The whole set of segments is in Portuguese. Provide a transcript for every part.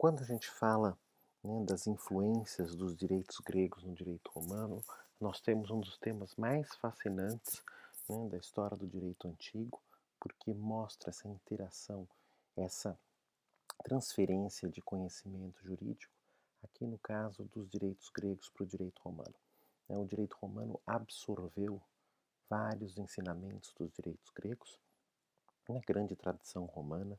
Quando a gente fala, né, das influências dos direitos gregos no direito romano, nós temos um dos temas mais fascinantes, né, da história do direito antigo, porque mostra essa interação, essa transferência de conhecimento jurídico, aqui no caso dos direitos gregos para o direito romano. Né. O direito romano absorveu vários ensinamentos dos direitos gregos, na grande tradição romana,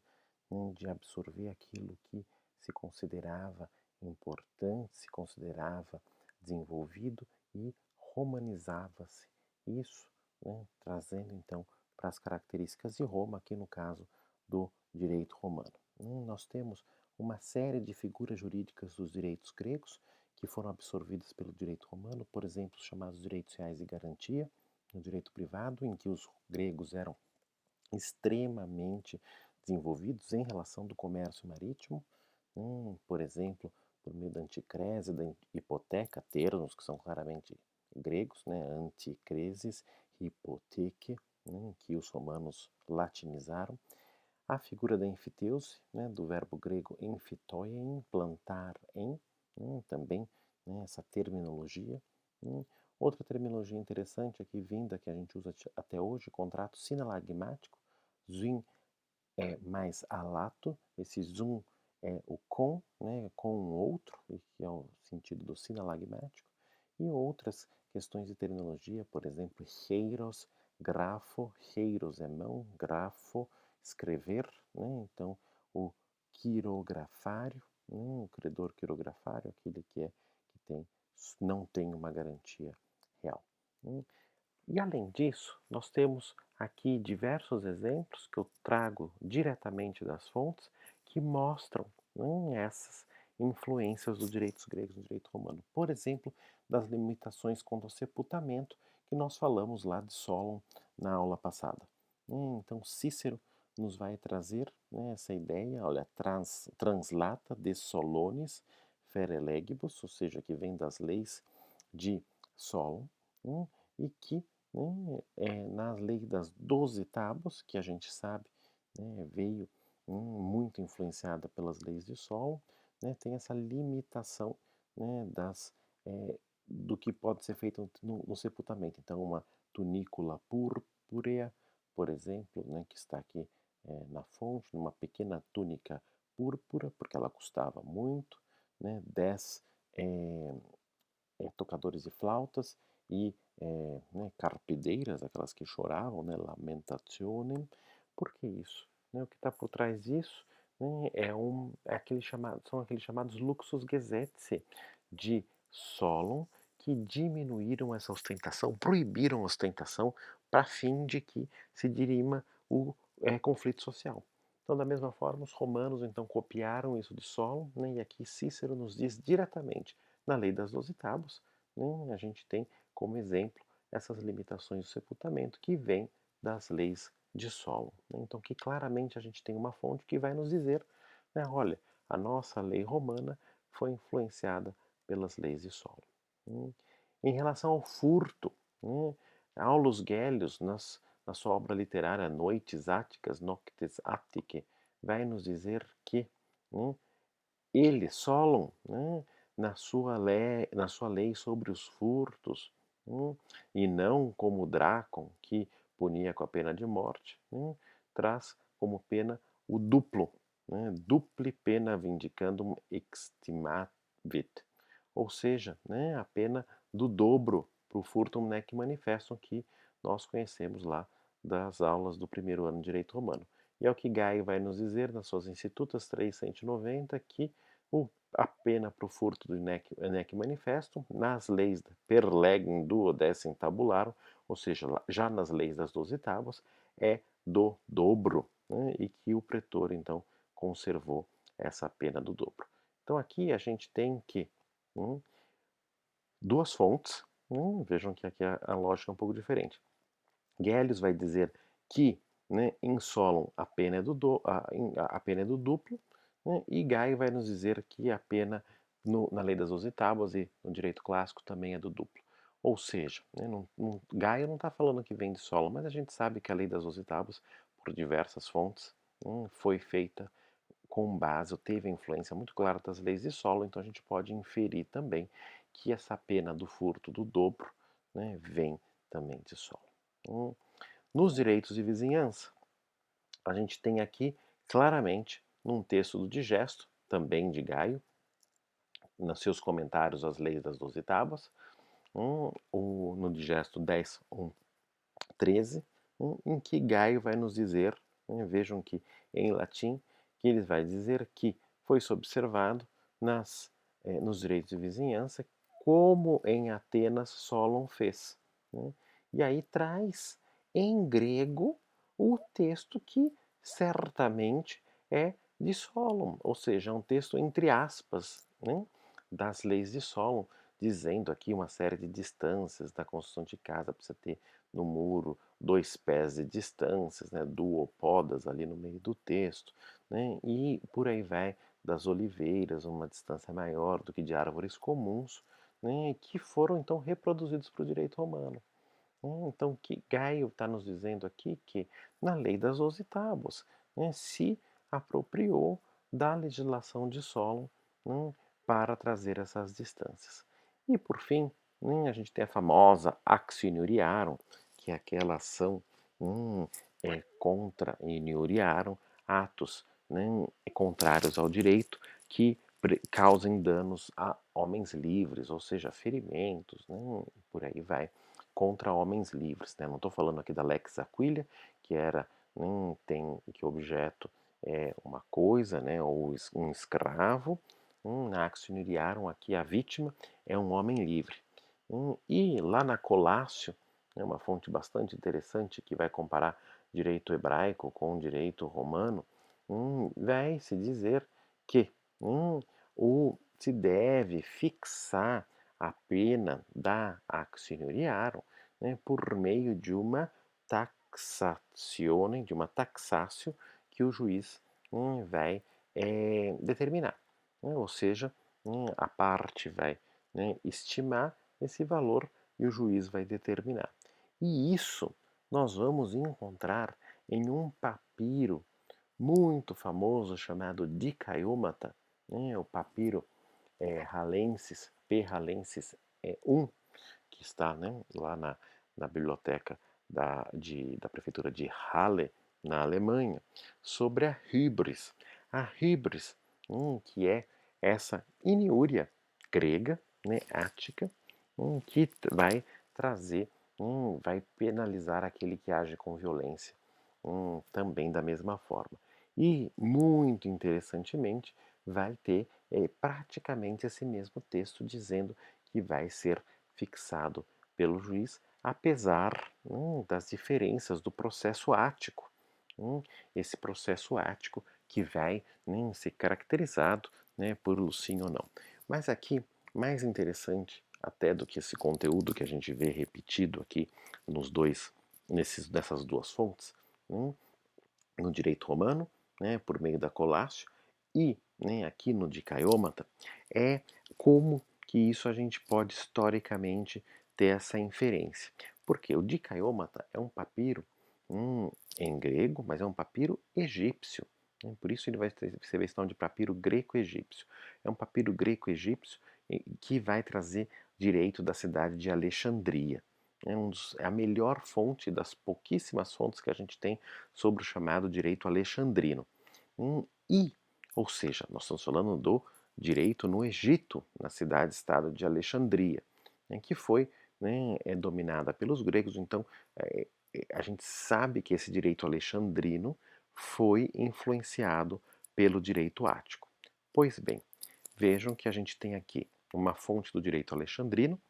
de absorver aquilo que se considerava importante, se considerava desenvolvido e romanizava-se isso, né, trazendo então para as características de Roma, aqui no caso do direito romano. Nós temos uma série de figuras jurídicas dos direitos gregos que foram absorvidas pelo direito romano, por exemplo, os chamados direitos reais e garantia, no direito privado, em que os gregos eram extremamente desenvolvidos em relação do comércio marítimo, por exemplo, por meio da anticrese, da hipoteca, termos que são claramente gregos, né, anticresis, hipoteque, que os romanos latinizaram. A figura da enfiteuse, né, do verbo grego emphitoien, plantar em, também, né, essa terminologia. Outra terminologia interessante aqui vinda, que a gente usa até hoje, contrato sinalagmático, zoom é mais alato, esse zoom é o com, né, com um outro, que é o sentido do sinalagmático, e outras questões de terminologia, por exemplo, heiros, grafo, heiros é mão, grafo, escrever, né, então o quirografário, o credor quirografário, aquele que tem, não tem uma garantia real. E além disso, nós temos aqui diversos exemplos que eu trago diretamente das fontes que mostram, essas influências dos direitos gregos no direito romano. Por exemplo, das limitações quanto ao sepultamento que nós falamos lá de Solon na aula passada. Então Cícero nos vai trazer, né, essa ideia, olha, translata de Solones fere legibus, ou seja, que vem das leis de Solon, e que, nas leis das 12 tábuas, que a gente sabe, né, veio, muito influenciada pelas leis de Solon, né, tem essa limitação, né, do que pode ser feito no sepultamento. Então, uma tunícula purpúrea, por exemplo, né, que está aqui na fonte, numa pequena túnica púrpura, porque ela custava muito, né, 10 tocadores de flautas e né, carpideiras, aquelas que choravam, né, lamentationem. Por que isso? Né, o que está por trás disso, né, são aqueles chamados luxus gesetze de Solon, que diminuíram essa ostentação, proibiram a ostentação para fim de que se dirima o conflito social. Então, da mesma forma, os romanos então copiaram isso de Solon, né, e aqui Cícero nos diz diretamente na Lei das 12 Tábuas, a gente tem como exemplo essas limitações do sepultamento que vêm das leis de Solon. Então, que claramente a gente tem uma fonte que vai nos dizer, né, olha, a nossa lei romana foi influenciada pelas leis de Solon. Em relação ao furto, Aulus Gellius, na sua obra literária Noites Áticas, Noctes Atticae, vai nos dizer que ele, Solon, na sua lei sobre os furtos, e não como Drácon, que punia com a pena de morte, traz como pena o duplo, dupli pena vindicandum extimavit, ou seja, a pena do dobro para o furtum nec manifestum que nós conhecemos lá das aulas do primeiro ano de Direito Romano. E é o que Gaio vai nos dizer nas suas Institutas 390, que a pena para o furto do nec manifestum, nas leis per legem duodecim tabularum, ou seja, já nas leis das 12 tábuas, é do dobro, e que o pretor, então, conservou essa pena do dobro. Então, aqui a gente tem que duas fontes, vejam que aqui a lógica é um pouco diferente. Gellius vai dizer que, né, em Solon a pena a pena é do duplo, né, e Gaio vai nos dizer que a pena na lei das 12 tábuas e no direito clássico também é do duplo. Ou seja, né, Gaio não está falando que vem de Solon, mas a gente sabe que a lei das 12 tábuas, por diversas fontes, foi feita com base, ou teve a influência muito clara das leis de solo, então a gente pode inferir também que essa pena do furto do dobro, né, vem também de solo. Nos direitos de vizinhança, a gente tem aqui claramente, num texto do Digesto, também de Gaio, nos seus comentários às leis das 12 tábuas, no Digesto 10:13, em que Gaio vai nos dizer, vejam que em latim, que ele vai dizer que foi-se observado nos direitos de vizinhança, como em Atenas Solon fez. Né? E aí traz em grego o texto que certamente é de Solon, ou seja, é um texto entre aspas, né, das leis de Solon, dizendo aqui uma série de distâncias da construção de casa, precisa ter no muro 2 pés de distâncias, né, duopodas ali no meio do texto, né, e por aí vai, das oliveiras, uma distância maior do que de árvores comuns, né, que foram então reproduzidos para o direito romano. Então, que Gaio está nos dizendo aqui que na lei das 12 tábuas, né, se apropriou da legislação de Solon, né, para trazer essas distâncias. E por fim, a gente tem a famosa Actio Inuriarum, que é aquela ação contra Inuriarum, atos, né, contrários ao direito que causem danos a homens livres, ou seja, ferimentos, né, por aí vai, contra homens livres. Né? Não estou falando aqui da Lex Aquilia, que era, tem que objeto é uma coisa, né, ou um escravo. Na Actio Inuriarum, aqui a vítima é um homem livre. E lá na Colácio, é uma fonte bastante interessante que vai comparar direito hebraico com direito romano, vai se dizer que se deve fixar a pena da Actio Inuriarum, né, por meio de uma taxazione, de uma taxatio que o juiz vai determinar. Né, ou seja, a parte vai, né, estimar esse valor e o juiz vai determinar. E isso nós vamos encontrar em um papiro muito famoso chamado Dicaiômata, né, o papiro Halensis, P. Halensis 1, que está, né, lá na biblioteca da prefeitura de Halle, na Alemanha, sobre a hybris. A hybris, que é essa inúria grega, né, ática, que vai trazer, vai penalizar aquele que age com violência, também da mesma forma. E, muito interessantemente, vai ter praticamente esse mesmo texto dizendo que vai ser fixado pelo juiz, apesar das diferenças do processo ático. Esse processo ático que vai ser caracterizado, né, por Lucinho ou não. Mas aqui, mais interessante até do que esse conteúdo que a gente vê repetido aqui nessas duas fontes, no direito romano, né, por meio da Colácio, e, né, aqui no Dicaiômata, é como que isso a gente pode historicamente ter essa inferência. Porque o Dicaiômata é um papiro em grego, mas é um papiro egípcio. Né? Por isso ele vai receber esse nome de papiro greco-egípcio. É um papiro greco-egípcio que vai trazer direito da cidade de Alexandria. É a melhor fonte das pouquíssimas fontes que a gente tem sobre o chamado direito alexandrino. Ou seja, nós estamos falando do direito no Egito, na cidade-estado de Alexandria, que foi, né, dominada pelos gregos. Então, a gente sabe que esse direito alexandrino foi influenciado pelo direito ático. Pois bem, vejam que a gente tem aqui uma fonte do direito alexandrino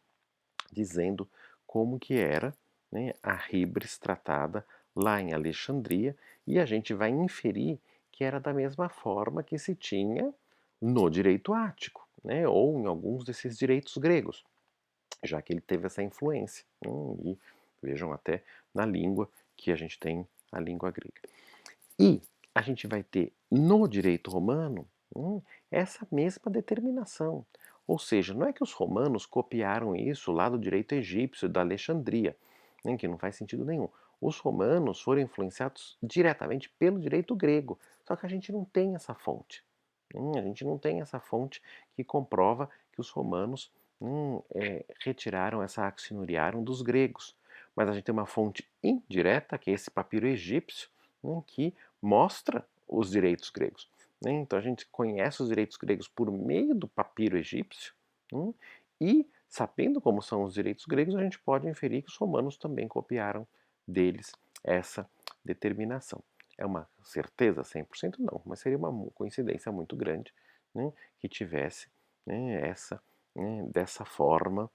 dizendo como que era, né, a híbris tratada lá em Alexandria, e a gente vai inferir que era da mesma forma que se tinha no direito ático, né, ou em alguns desses direitos gregos, já que ele teve essa influência. E vejam até na língua que a gente tem a língua grega. E a gente vai ter no direito romano essa mesma determinação. Ou seja, não é que os romanos copiaram isso lá do direito egípcio, da Alexandria, que não faz sentido nenhum. Os romanos foram influenciados diretamente pelo direito grego, só que a gente não tem essa fonte. A gente não tem essa fonte que comprova que os romanos retiraram essa axioriarum dos gregos. Mas a gente tem uma fonte indireta, que é esse papiro egípcio, que mostra os direitos gregos. Então a gente conhece os direitos gregos por meio do papiro egípcio, e sabendo como são os direitos gregos, a gente pode inferir que os romanos também copiaram deles essa determinação. É uma certeza 100% não, mas seria uma coincidência muito grande, que tivesse, essa, dessa forma,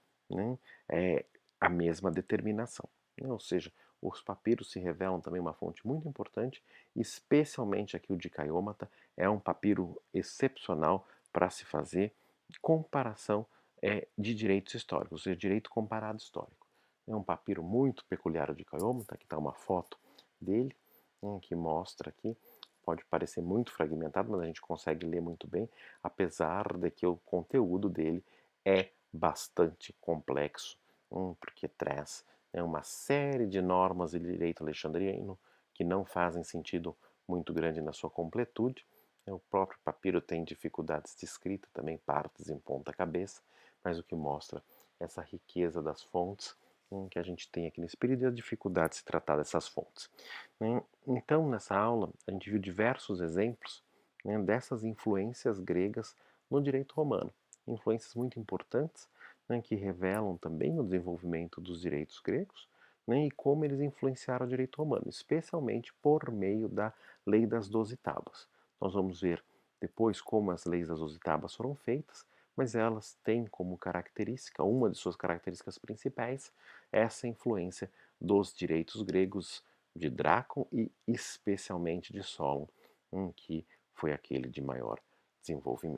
é, a mesma determinação. Ou seja, os papiros se revelam também uma fonte muito importante, especialmente aqui o de Caiômata, é um papiro excepcional para se fazer comparação de direitos históricos, ou seja, direito comparado histórico. É um papiro muito peculiar de Caiômata, aqui está uma foto dele, que mostra aqui, pode parecer muito fragmentado, mas a gente consegue ler muito bem, apesar de que o conteúdo dele é bastante complexo, porque traz uma série de normas de direito alexandrino que não fazem sentido muito grande na sua completude. O próprio papiro tem dificuldades de escrita, também partes em ponta cabeça, mas o que mostra essa riqueza das fontes que a gente tem aqui nesse período e a dificuldade de se tratar dessas fontes. Então, nessa aula, a gente viu diversos exemplos dessas influências gregas no direito romano. Influências muito importantes que revelam também o desenvolvimento dos direitos gregos e como eles influenciaram o direito romano, especialmente por meio da Lei das Doze Tábuas. Nós vamos ver depois como as leis das Doze Tábuas foram feitas, mas elas têm como característica, uma de suas características principais, essa influência dos direitos gregos de Drácon e especialmente de Solon, que foi aquele de maior desenvolvimento.